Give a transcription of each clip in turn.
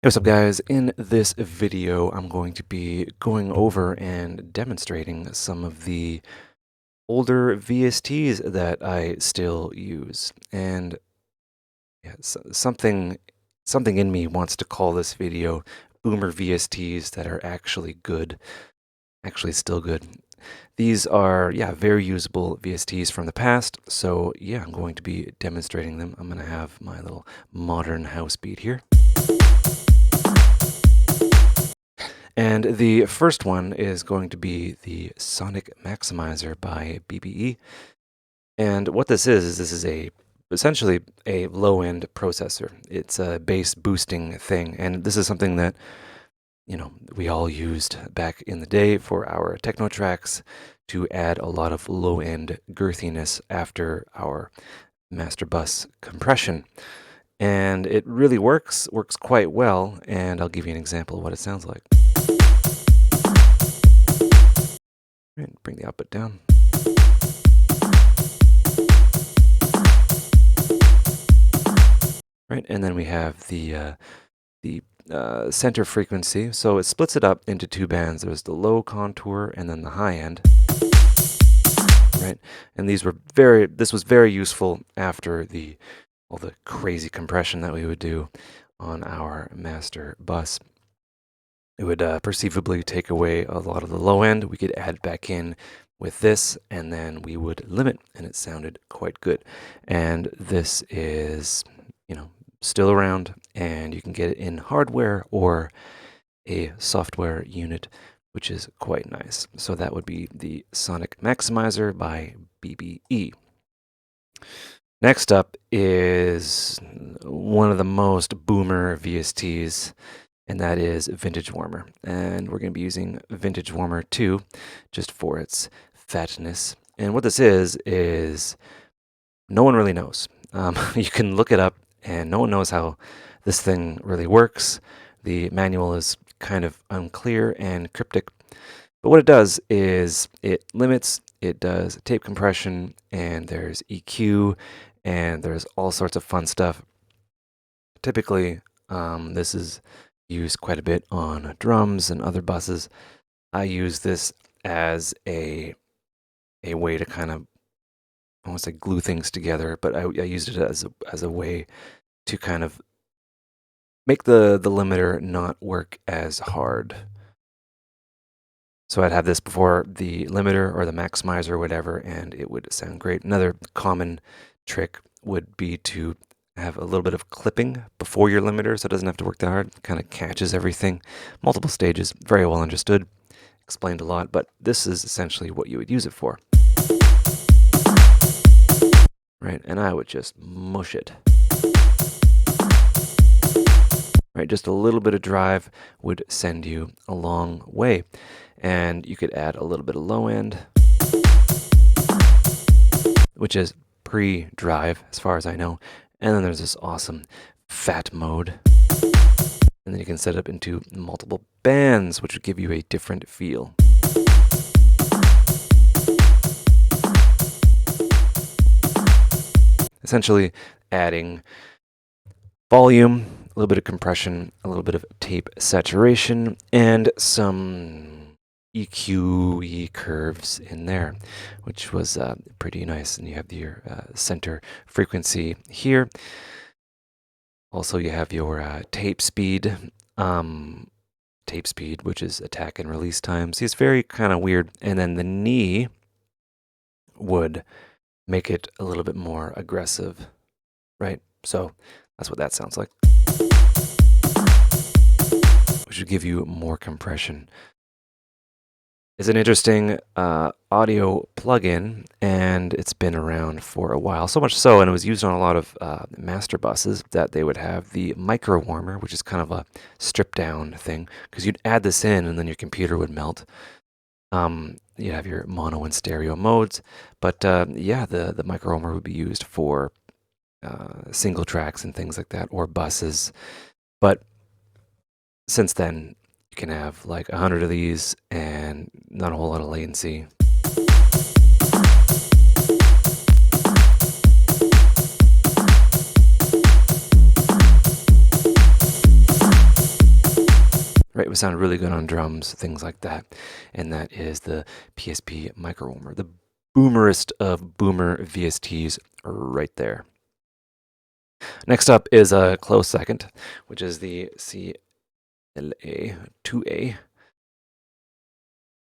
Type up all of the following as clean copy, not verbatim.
Hey, what's up guys? In this video, I'm going to be going over and demonstrating some of the older VSTs that I still use. And yeah, something in me wants to call this video Boomer VSTs that are actually good, actually still good. These are, very usable VSTs from the past. So yeah, I'm going to be demonstrating them. I'm going to have my little modern house beat here. And the first one is going to be the Sonic Maximizer by BBE. And what this is essentially a low-end processor. It's a bass boosting thing, and this is something that we all used back in the day for our techno tracks to add a lot of low-end girthiness after our master bus compression. And it really works quite well, and I'll give you an example of what it sounds like. And bring the output down. Right, and then we have the center frequency. So it splits it up into two bands. There's the low contour and then the high end. Right, and this was very useful after all the crazy compression that we would do on our master bus. It would perceivably take away a lot of the low end. We could add back in with this, and then we would limit, and it sounded quite good. And this is, still around, and you can get it in hardware or a software unit, which is quite nice. So that would be the Sonic Maximizer by BBE. Next up is one of the most boomer VSTs, and that is Vintage Warmer. And we're going to be using Vintage Warmer 2 just for its fatness. And what this is no one really knows. You can look it up, and no one knows how this thing really works. The manual is kind of unclear and cryptic. But what it does is it limits, it does tape compression, and there's EQ, and there's all sorts of fun stuff. Typically, this is used quite a bit on drums and other buses. I use this as a way to kind of, I won't say glue things together, but I used it as a way to kind of make the limiter not work as hard. So I'd have this before the limiter or the maximizer or whatever, and it would sound great. Another common trick would be to have a little bit of clipping before your limiter, so it doesn't have to work that hard. It kind of catches everything. Multiple stages, very well understood, explained a lot, but this is essentially what you would use it for. Right, and I would just mush it. Right, just a little bit of drive would send you a long way. And you could add a little bit of low end, which is pre-drive as far as I know. And then there's this awesome fat mode. And then you can set it up into multiple bands, which would give you a different feel. Essentially adding volume, a little bit of compression, a little bit of tape saturation, and some EQ curves in there, which was pretty nice. And you have your center frequency here. Also, you have your tape speed, which is attack and release time. See, it's very kind of weird. And then the knee would make it a little bit more aggressive, right? So that's what that sounds like, which would give you more compression. It's an interesting audio plugin, and it's been around for a while. So much so, and it was used on a lot of master buses, that they would have the micro warmer, which is kind of a stripped down thing, because you'd add this in, and then your computer would melt. You'd have your mono and stereo modes, but the micro warmer would be used for single tracks and things like that, or buses. But since then, you can have like 100 of these and not a whole lot of latency. would sound really good on drums, things like that. And that is the PSP Micro Warmer, the boomerest of boomer VSTs right there. Next up is a close second, which is the CLA2A.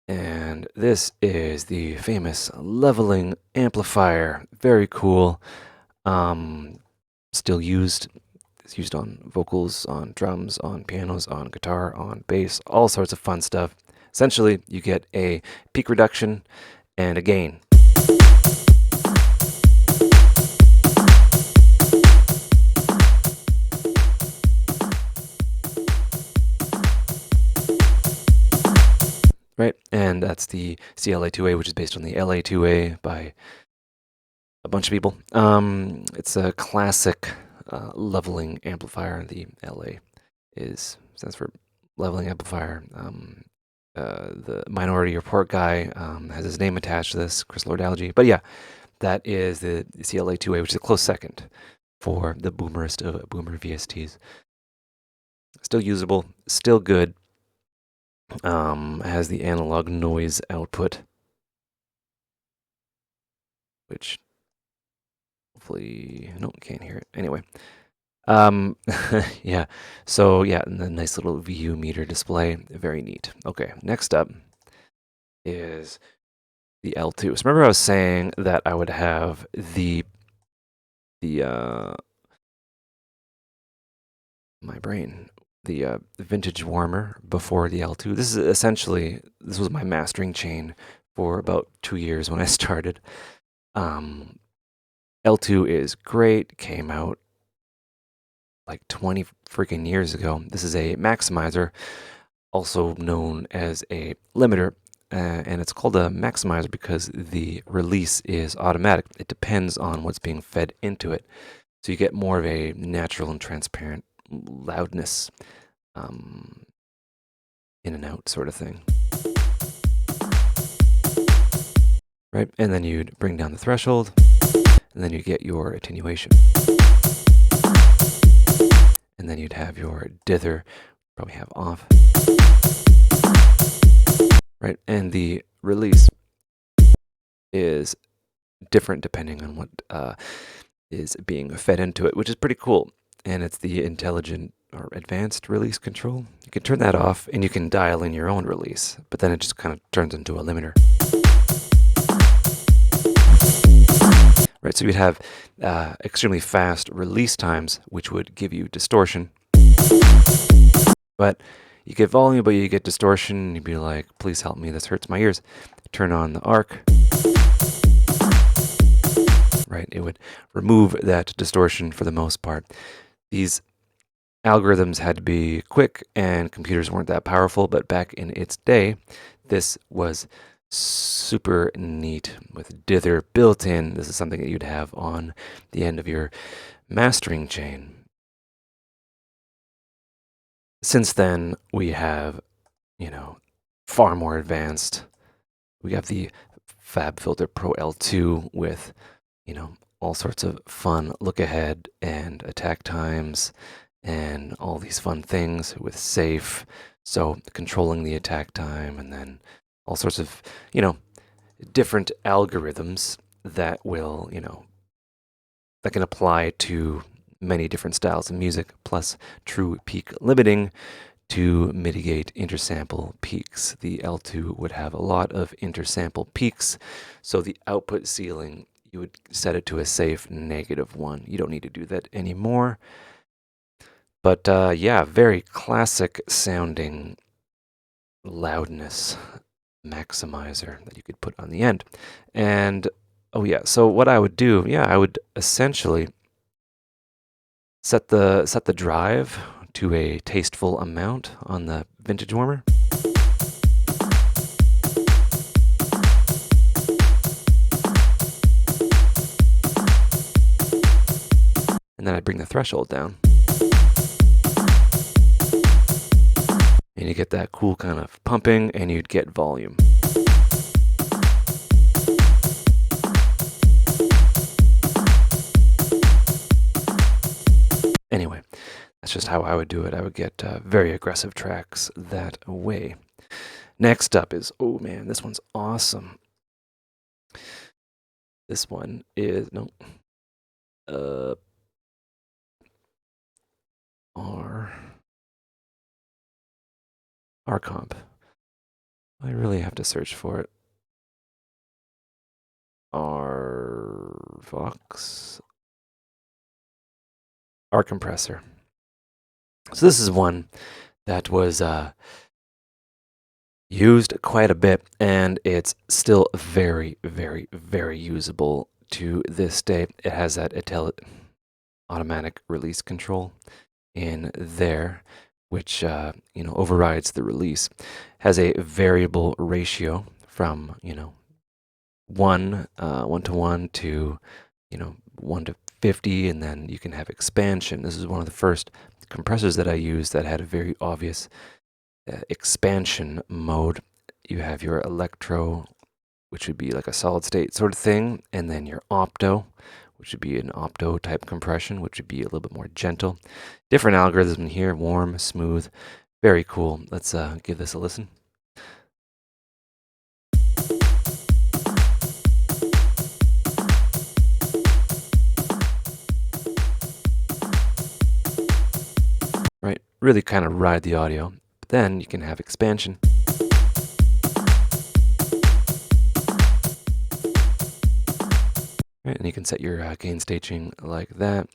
And this is the famous leveling amplifier. Very cool. Still used. It's used on vocals, on drums, on pianos, on guitar, on bass, all sorts of fun stuff. Essentially, you get a peak reduction and a gain. Right, and that's the CLA2A, which is based on the LA2A by a bunch of people. It's a classic leveling amplifier. The LA stands for leveling amplifier. The Minority Report guy has his name attached to this, Chris Lord-Alge. But yeah, that is the CLA2A, which is a close second for the boomerest of boomer VSTs. Still usable, still good. Has the analog noise output, which hopefully, no, can't hear it. Anyway, yeah, so yeah, and the nice little VU meter display, very neat. Okay, next up is the L2. So remember I was saying that I would have my brain, the vintage warmer before the L2. This was my mastering chain for about 2 years when I started. L2 is great, came out like 20 freaking years ago. This is a maximizer, also known as a limiter, and it's called a maximizer because the release is automatic. It depends on what's being fed into it. So you get more of a natural and transparent loudness, in and out sort of thing. Right, and then you'd bring down the threshold, and then you get your attenuation. And then you'd have your dither, probably have off. Right, and the release is different depending on what is being fed into it, which is pretty cool. And it's the intelligent or advanced release control. You can turn that off and you can dial in your own release, but then it just kind of turns into a limiter. Right, so you'd have extremely fast release times, which would give you distortion. But you get volume, but you get distortion, and you'd be like, please help me, this hurts my ears. Turn on the arc. Right, it would remove that distortion for the most part. These algorithms had to be quick, and computers weren't that powerful, but back in its day, this was super neat with dither built in. This is something that you'd have on the end of your mastering chain. Since then, we have, far more advanced. We have the FabFilter Pro L2 with, all sorts of fun look ahead and attack times and all these fun things with safe. So controlling the attack time, and then all sorts of, different algorithms that will, that can apply to many different styles of music, plus true peak limiting to mitigate intersample peaks. The L2 would have a lot of intersample peaks, so the output ceiling, you would set it to a safe -1. You don't need to do that anymore. But yeah, very classic sounding loudness maximizer that you could put on the end. And oh yeah, so what I would do, I would essentially set the drive to a tasteful amount on the vintage warmer. And then I'd bring the threshold down. And you get that cool kind of pumping, and you'd get volume. Anyway, that's that's just how I would do it. I would get very aggressive tracks that way. Next up is, oh man, this one's awesome. This one is, no, R Comp. I really have to search for it. Vox. R compressor. So this is one that was used quite a bit, and it's still very, very, very usable to this day. It has that automatic release control in there, which overrides the release. Has a variable ratio from 1:1 to 1:50, and then you can have expansion. This is one of the first compressors that I used that had a very obvious expansion mode. You have your electro, which would be like a solid state sort of thing, and then your opto, which would be an opto type compression, which would be a little bit more gentle. Different algorithms here: warm, smooth, very cool. Let's give this a listen. Right, really kind of ride the audio. But then you can have expansion. Right, and you can set your gain staging like that.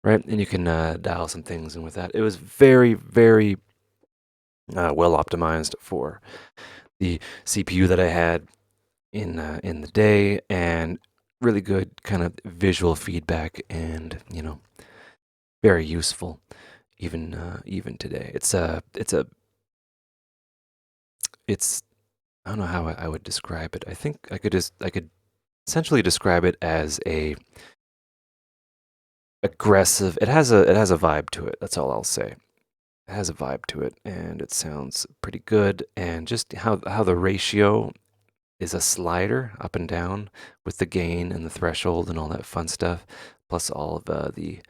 Right, and you can dial some things in with that. It was very, very well optimized for the CPU that I had in the day, and really good kind of visual feedback, and very useful even today. It's I don't know how I would describe it. I think I could essentially describe it as a aggressive. It has a vibe to it. That's all I'll say. It has a vibe to it, and it sounds pretty good. And just how the ratio is a slider up and down with the gain and the threshold and all that fun stuff, plus all of the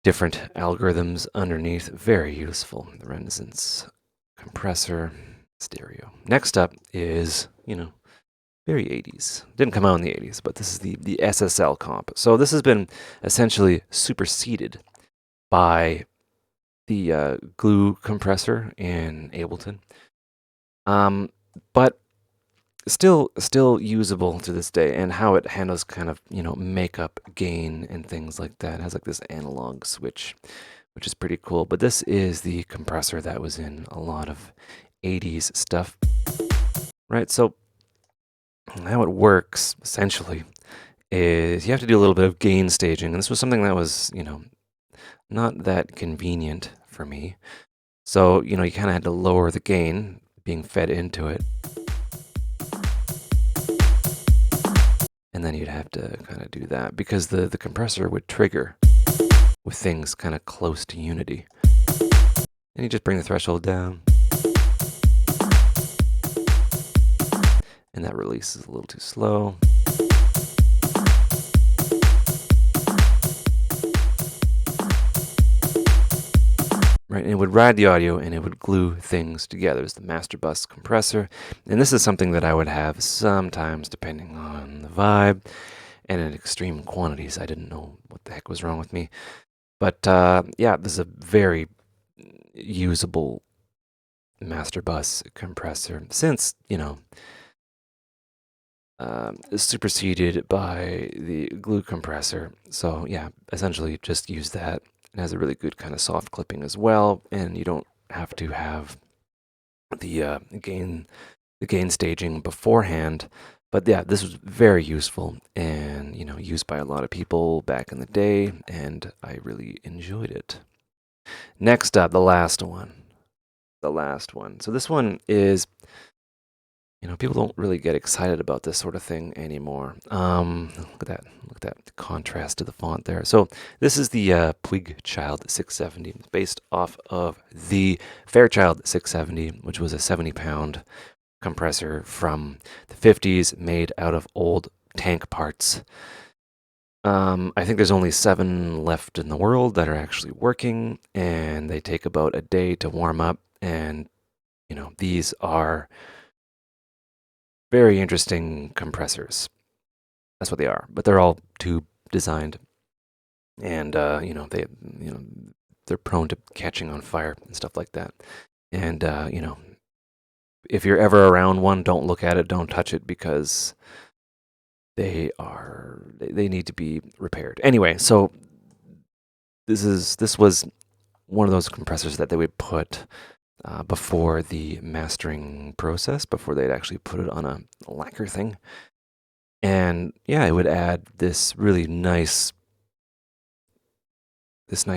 different algorithms underneath. Very useful. The Renaissance compressor stereo. Next up is, very 80s. Didn't come out in the 80s, but this is the SSL Comp. So this has been essentially superseded by the glue compressor in Ableton. But still usable to this day, and how it handles kind of makeup, gain, and things like that. It has like this analog switch, which is pretty cool. But this is the compressor that was in a lot of 80s stuff, right? So how it works essentially is you have to do a little bit of gain staging, and this was something that was not that convenient for me. So you kind of had to lower the gain being fed into it. And then you'd have to kind of do that because the compressor would trigger with things kind of close to unity. And you just bring the threshold down. And that release is a little too slow. Right, and it would ride the audio and it would glue things together. It's the master bus compressor. And this is something that I would have sometimes depending on the vibe and in extreme quantities. I didn't know what the heck was wrong with me. But yeah, this is a very usable master bus compressor since, superseded by the glue compressor. So yeah, essentially just use that. It has a really good kind of soft clipping as well, and you don't have to have the gain staging beforehand. But yeah, this was very useful and used by a lot of people back in the day, and I really enjoyed it. Next up, the last one. So this one is, people don't really get excited about this sort of thing anymore. Look at that contrast to the font there. So this is the Puig Child 670. It's based off of the Fairchild 670, which was a 70-pound compressor from the 50s made out of old tank parts. I think there's only 7 left in the world that are actually working, and they take about a day to warm up. And, these are very interesting compressors. That's what they are, but they're all tube designed, and they're prone to catching on fire and stuff like that. And if you're ever around one, don't look at it, don't touch it, because they need to be repaired. Anyway, so this was one of those compressors that they would put before the mastering process, before they'd actually put it on a lacquer thing. And yeah, it would add this really nice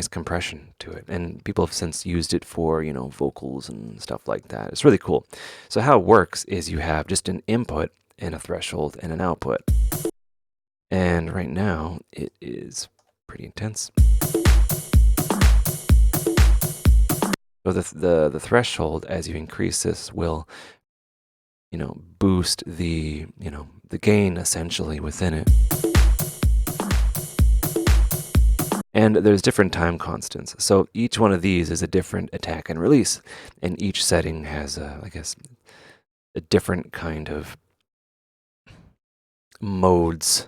compression to it. And people have since used it for, vocals and stuff like that. It's really cool. So how it works is you have just an input and a threshold and an output. And right now it is pretty intense. So the threshold, as you increase this, will boost the gain essentially within it. And there's different time constants. So each one of these is a different attack and release, and each setting has I guess a different kind of modes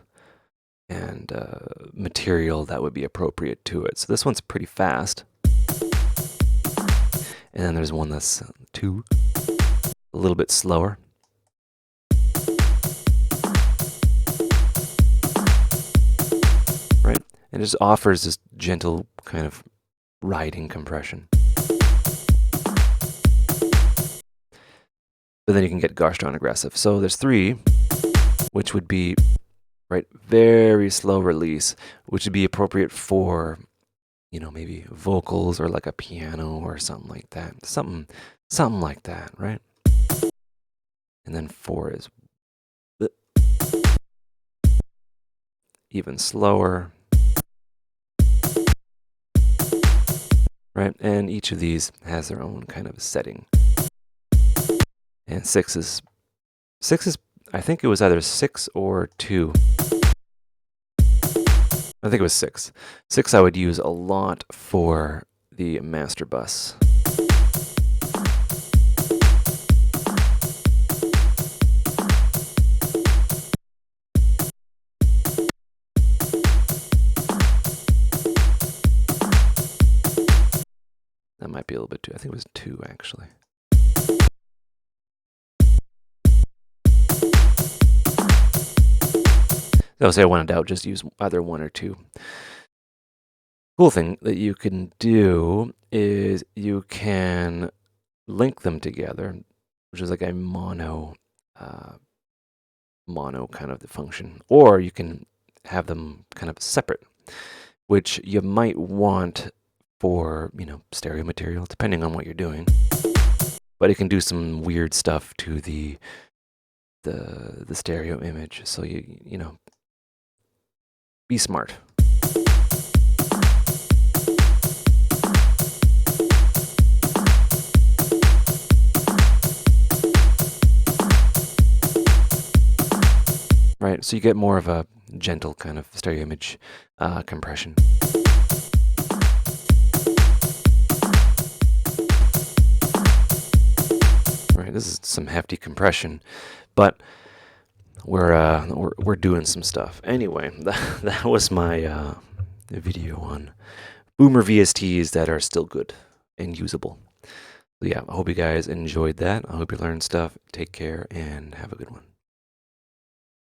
and material that would be appropriate to it. So this one's pretty fast. And then there's one that's a little bit slower. Right? And it just offers this gentle kind of riding compression. But then you can get gosh darn aggressive. So there's 3, which would be very slow release, which would be appropriate for maybe vocals or like a piano or something like that. Something like that, right? And then 4 is even slower, right? And each of these has their own kind of setting. And 6 is, I think it was either 6 or 2. I think it was 6. 6 I would use a lot for the master bus. That might be a little bit too. I think it was 2 actually. So say I wanted out, just use either 1 or 2. Cool thing that you can do is you can link them together, which is like a mono kind of the function, or you can have them kind of separate, which you might want for stereo material, depending on what you're doing. But it can do some weird stuff to the stereo image, so you be smart. Right, so you get more of a gentle kind of stereo image compression. Right, this is some hefty compression, but we're doing some stuff. Anyway, that was my video on Boomer VSTs that are still good and usable. So yeah, I hope you guys enjoyed that. I hope you learned stuff. Take care and have a good one.